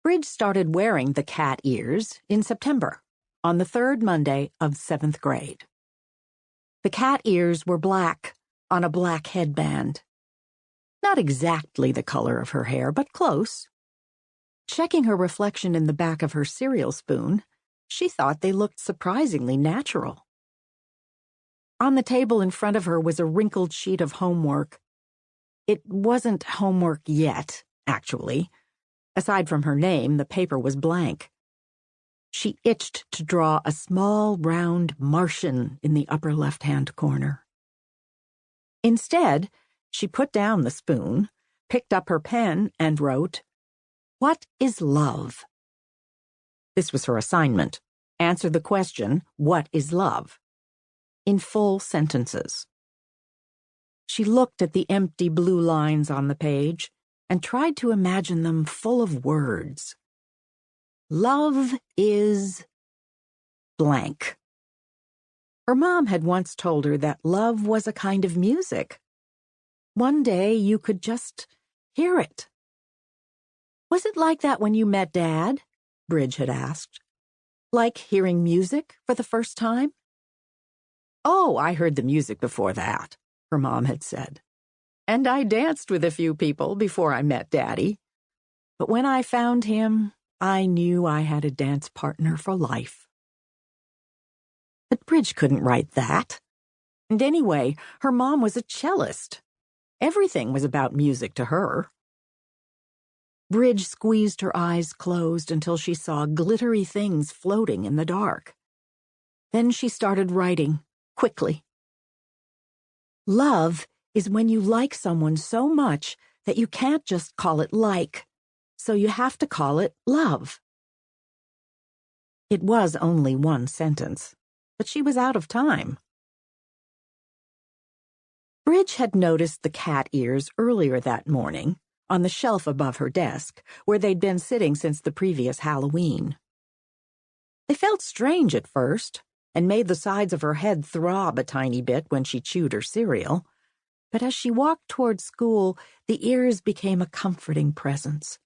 Bridge started wearing the cat ears in September, on the third Monday of 7th grade. The cat ears were black, on a black headband. Not exactly the color of her hair, but close. Checking her reflection in the back of her cereal spoon, she thought they looked surprisingly natural. On the table in front of her was a wrinkled sheet of homework. It wasn't homework yet, actually. Aside from her name, the paper was blank. She itched to draw a small, round Martian in the upper left-hand corner. Instead, she put down the spoon, picked up her pen, and wrote, "What is love?" This was her assignment. Answer the question, "What is love?" in full sentences. She looked at the empty blue lines on the page and tried to imagine them full of words. Love is blank. Her mom had once told her that love was a kind of music. One day you could just hear it. Was it like that when you met Dad? Bridge had asked. Like hearing music for the first time? Oh, I heard the music before that, her mom had said. And I danced with a few people before I met Daddy. But when I found him, I knew I had a dance partner for life. But Bridge couldn't write that. And anyway, her mom was a cellist. Everything was about music to her. Bridge squeezed her eyes closed until she saw glittery things floating in the dark. Then she started writing, quickly. Love is when you like someone so much that you can't just call it like, so you have to call it love. It was only one sentence, but she was out of time. Bridge had noticed the cat ears earlier that morning, on the shelf above her desk, where they'd been sitting since the previous Halloween. They felt strange at first, and made the sides of her head throb a tiny bit when she chewed her cereal. But as she walked toward school, the ears became a comforting presence.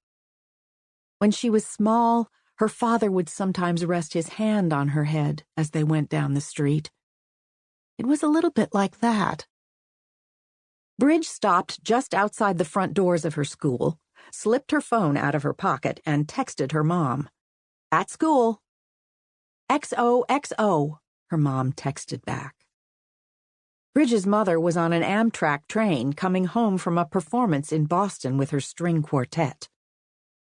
When she was small, her father would sometimes rest his hand on her head as they went down the street. It was a little bit like that. Bridge stopped just outside the front doors of her school, slipped her phone out of her pocket, and texted her mom. At school. XOXO, her mom texted back. Bridge's mother was on an Amtrak train coming home from a performance in Boston with her string quartet.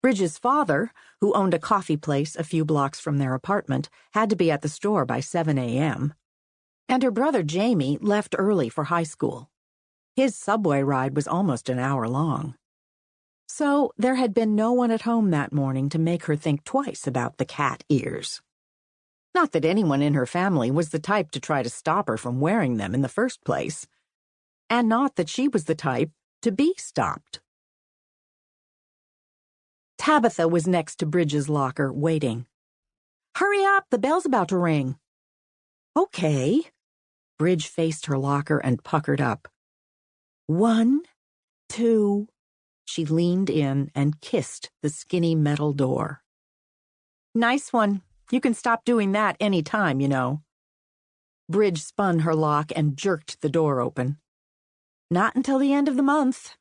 Bridge's father, who owned a coffee place a few blocks from their apartment, had to be at the store by 7 a.m. And her brother Jamie left early for high school. His subway ride was almost an hour long. So there had been no one at home that morning to make her think twice about the cat ears. Not that anyone in her family was the type to try to stop her from wearing them in the first place, and not that she was the type to be stopped. Tabitha was next to Bridge's locker, waiting. Hurry up, the bell's about to ring. Okay. Bridge faced her locker and puckered up. 1, 2. She leaned in and kissed the skinny metal door. Nice one. You can stop doing that any time, you know. Bridge spun her lock and jerked the door open. Not until the end of the month.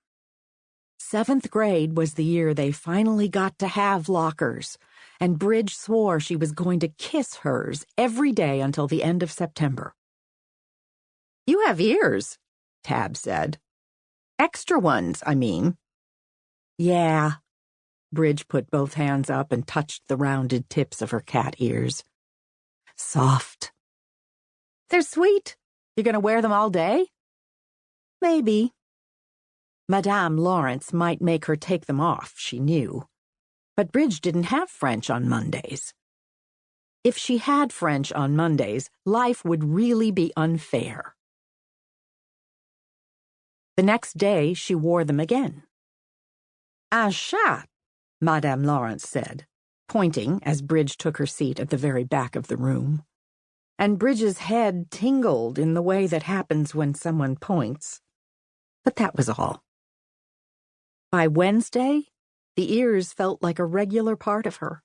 7th grade was the year they finally got to have lockers, and Bridge swore she was going to kiss hers every day until the end of September. You have ears, Tab said. Extra ones, I mean. Yeah. Bridge put both hands up and touched the rounded tips of her cat ears. Soft. They're sweet. You gonna wear them all day? Maybe. Madame Lawrence might make her take them off, she knew. But Bridge didn't have French on Mondays. If she had French on Mondays, life would really be unfair. The next day, she wore them again. Un chat, Madame Lawrence said, pointing as Bridge took her seat at the very back of the room. And Bridge's head tingled in the way that happens when someone points. But that was all. By Wednesday, The ears felt like a regular part of her.